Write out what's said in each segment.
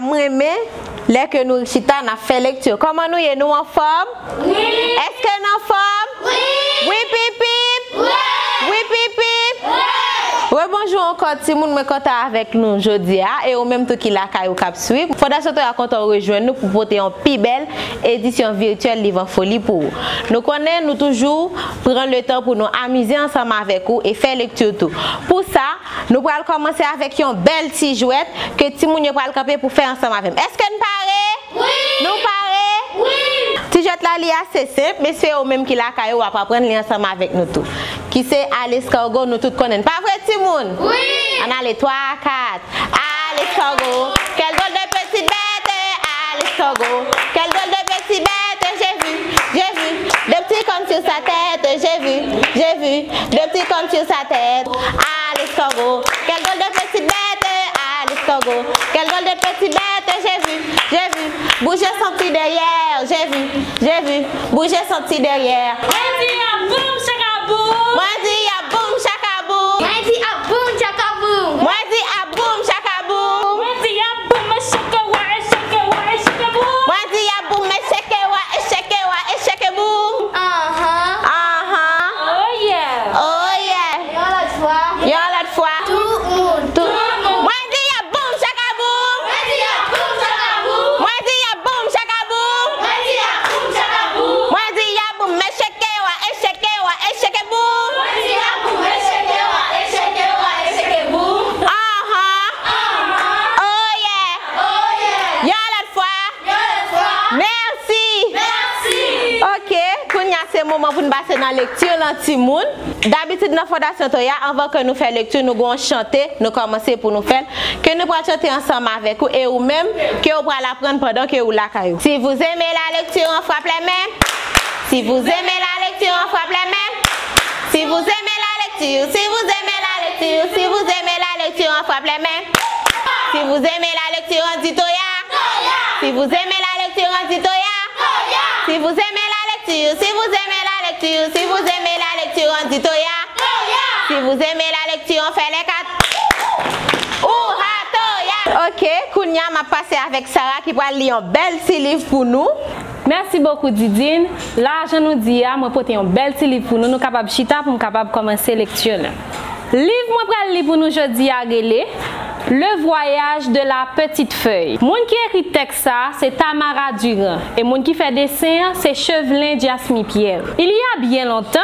m'aimer les que nous chita n'a fait lecture. Comment nous y nous en forme? Oui. Est-ce que nous en forme? Oui. Oui pip. Oui. Oui pip. Oui, bonjour encore, si vous me comptez avec nous aujourd'hui et au même temps qu'il a caillou cap suivre. Fondation Toya content rejoindre nous pour porter une plus belle édition virtuelle Livre en Folie pour vous. Nous connaissons nous toujours prendre le temps pour nous amuser ensemble avec vous et faire lecture tout. Pour ça, nous allons commencer avec une belle petite jouette que Timoun va camper pour faire ensemble avec nous. Est-ce que nous parlons? Oui. Nous parlons? Oui. Petite jouette là, c'est assez simple, mais c'est au même qu'il a caillou va apprendre ensemble avec nous tout. Qui c'est Alice Cargo, nous tous connaissons. Pas vrai, Timoun? Oui. On a les 3, 4. Alice Cargo. Quel drôle de petite bête, Alice Cargo. Quel drôle de petite bête, j'ai vu. De petits comme sur sa tête, j'ai vu. De petits comme sur sa tête. Alice Cargo. Quel drôle de petite bête, Alice Cargo. Quel drôle de petite bête, j'ai vu. Bouger son petit derrière, j'ai vu. Bouger son petit derrière. Moi dis à boum chakaboum. Moi dis à boum chakaboum. Moi dis à boum chakaboum. Moi dis à boum chakawa chakaboum. Moi dis à boum chakawa boum. Oh yeah. Oh yeah. Y'en l'autre fois. Tout le monde. Moi dis à boum chakaboum. Moi dis à boum chakaboum. Moi dis à boum chakaboum. Moi dis à boum chakaboum. Moi dis à boum boum. Moi dis à boum boum. Oh yeah. Y'en l'autre fois. Merci. Ok, Kounia, c'est le moment pour nous passer dans la lecture l'antimoun. D'habitude, dans la Fondation Toya, avant que nous fassions lecture, nous allons chanter, nous commencer pour nous faire, que nous allons chanter ensemble avec vous et vous même, que vous allez apprendre pendant que vous la caillou. Si vous aimez la lecture, on frappe les mains. Si vous aimez la lecture, on frappe les mains. Si vous aimez la lecture, si vous aimez la lecture, si vous aimez la lecture, on frappe les mains. Si vous aimez la lecture, on dit Toya. Si vous aimez la lecture, on dit Toya. Si vous aimez la lecture, si vous aimez la lecture, si vous aimez la lecture, on dit Toya. Si vous aimez la lecture, on fait les 4. Toya. Ok, Kounia m'a passé avec Sarah qui va lire un bel petit livre pour nous. Merci beaucoup Didine. Là, je nous dis, moi porter un bel petit livre pour nous, nous capables chita pour nous capable commencer lecture. Livre moi pour lire pour nous aujourd'hui à relé Le voyage de la petite feuille. Moun qui écrit texte ça, c'est Tamara Durand et moun qui fait dessin, c'est Chevelin Jasmine Pierre. Il y a bien longtemps,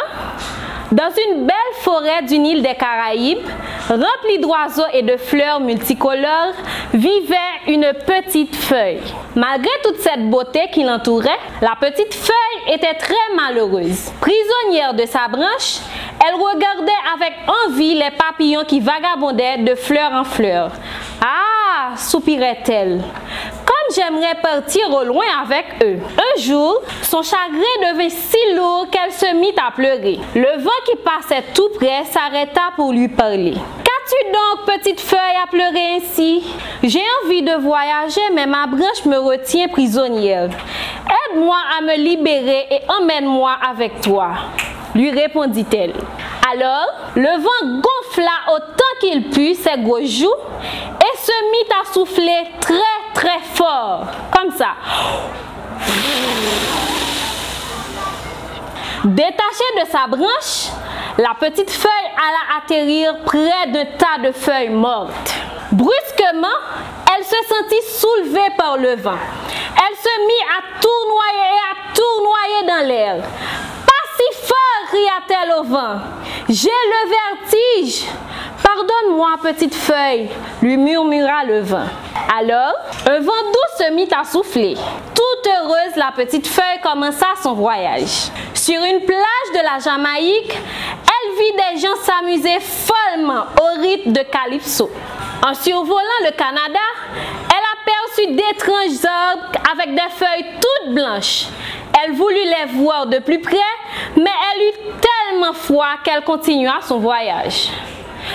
dans une belle forêt d'une île des Caraïbes, remplie d'oiseaux et de fleurs multicolores, vivait une petite feuille. Malgré toute cette beauté qui l'entourait, la petite feuille était très malheureuse. Prisonnière de sa branche, elle regardait avec envie les papillons qui vagabondaient de fleur en fleur. Ah, soupirait-elle. Comme j'aimerais partir au loin avec eux. Un jour, son chagrin devint si lourd qu'elle se mit à pleurer. Le vent qui passait tout près s'arrêta pour lui parler. Qu'as-tu donc, petite feuille, à pleurer ainsi? J'ai envie de voyager, mais ma branche me retient prisonnière. Aide-moi à me libérer et emmène-moi avec toi, lui répondit-elle. Alors, le vent gonfla autant qu'il put ses gros joues et se mit à souffler très fort, comme ça. Détachée de sa branche, la petite feuille alla atterrir près d'un tas de feuilles mortes. Brusquement, elle se sentit soulevée par le vent. Elle se mit à tournoyer dans l'air. Pas si fort, cria-t-elle au vent. J'ai le vertige. Pardonne-moi, petite feuille, lui murmura le vent. Alors, un vent doux se mit à souffler. Toute heureuse, la petite feuille commença son voyage. Sur une plage de la Jamaïque, elle vit des gens s'amuser follement au rythme de calypso. En survolant le Canada, elle aperçut d'étranges arbres avec des feuilles toutes blanches. Elle voulut les voir de plus près, mais elle eut tellement froid qu'elle continua son voyage.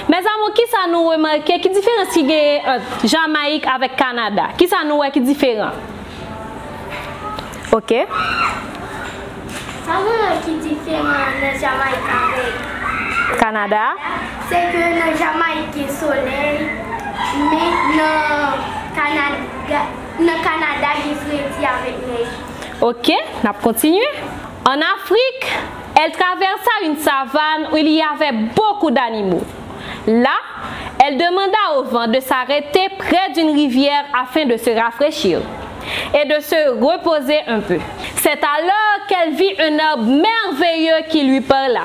Mes amours, qui ça nous remarque, qui différencie Jamaïque avec Canada? Qui ça nous voit qui différent? Ok. Ça qui est différent de Jamaïque avec Canada. C'est que le Jamaïque est soleil mais dans le Canada, il est avec neige. Ok, on va continuer. En Afrique, elle traversa une savane où il y avait beaucoup d'animaux. Là, elle demanda au vent de s'arrêter près d'une rivière afin de se rafraîchir et de se reposer un peu. C'est alors qu'elle vit un arbre merveilleux qui lui parla.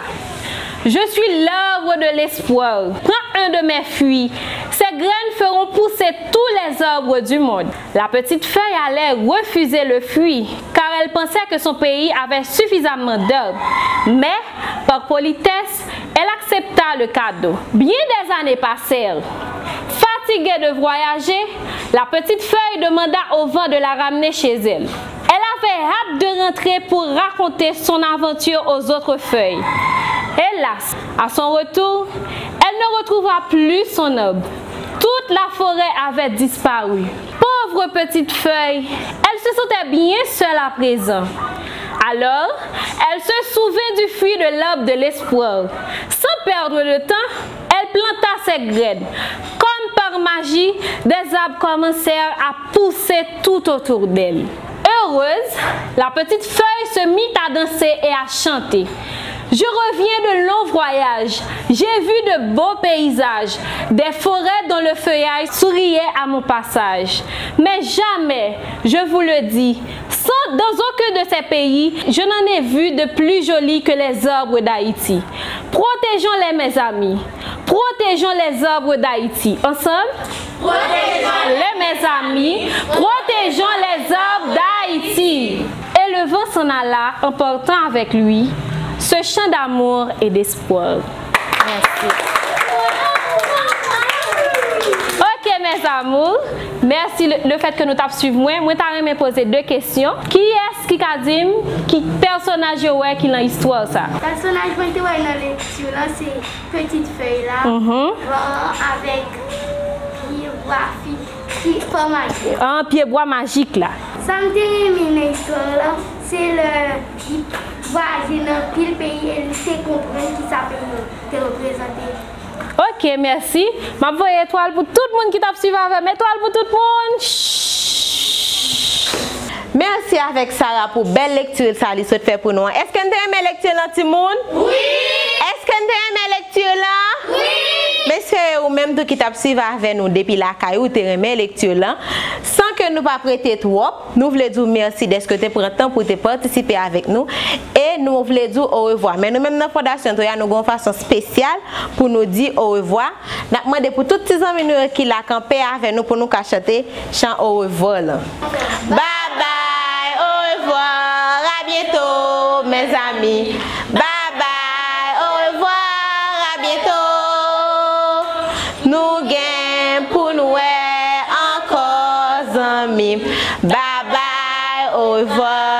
Je suis l'arbre de l'espoir. Prends un de mes fruits. Ces graines feront pousser tous les arbres du monde. La petite feuille allait refuser le fruit car elle pensait que son pays avait suffisamment d'arbres. Mais, par politesse, elle accepta le cadeau. Bien des années passèrent. Fatiguée de voyager, la petite feuille demanda au vent de la ramener chez elle. Elle avait hâte de rentrer pour raconter son aventure aux autres feuilles. Hélas, à son retour, elle ne retrouva plus son arbre. Toute la forêt avait disparu. Pauvre petite feuille, elle se sentait bien seule à présent. Alors, elle se souvint du fruit de l'arbre de l'espoir. Sans perdre de temps, elle planta ses graines. Comme par magie, des arbres commencèrent à pousser tout autour d'elle. Heureuse, la petite feuille se mit à danser et à chanter. Je reviens de longs voyages. J'ai vu de beaux paysages, des forêts dont le feuillage souriait à mon passage. Mais jamais, je vous le dis, dans aucun de ces pays, je n'en ai vu de plus joli que les arbres d'Haïti. Protégeons-les, mes amis. Protégeons les arbres d'Haïti. Ensemble? Protégeons-les, mes amis. Protégeons les arbres d'Haïti. Et le vent s'en alla, emportant avec lui ce chant d'amour et d'espoir. Merci. Ok, mes amours, merci le fait que nous t'avons suivi. Moi, t'ai posé deux questions. Qui est-ce qui a dit qui personnage est qui dans l'histoire ça? Le personnage qui est dans la lecture, c'est petite feuille là, avec pied-bois magique. Un pied-bois magique là. Ça me termine l'histoire là, c'est le voisin dans pile pays et c'est comprendre qui s'appelle te représenter. Ok, merci. Je vais envoyer étoile pour tout le monde qui t'a suivi avec. Étoile pour tout le monde. Merci avec Sarah pour belle lecture ça lui fait pour nous. Est-ce que vous avez lecture là tout le monde? Oui. Est-ce que vous avez lecture là? Oui. Mais c'est ou même tout qui t'a suivi avec nous depuis la caillou tu aimé lecture là sans que nous pas prêter trop. Nous voulons dire merci d'être que tu prends temps pour te participer avec nous et nous voulons dire au revoir. Mais nous même dans fondation nous avons une façon spéciale pour nous dire au revoir. N'a demandé pour toutes ces amis qui la campé avec nous pour nous chanter chant au revoir là. Bye bye, au revoir, à bientôt mes amis. Bye bye, au revoir, à bientôt. Nous gagnons pour nous encore amis. Bye bye, au revoir.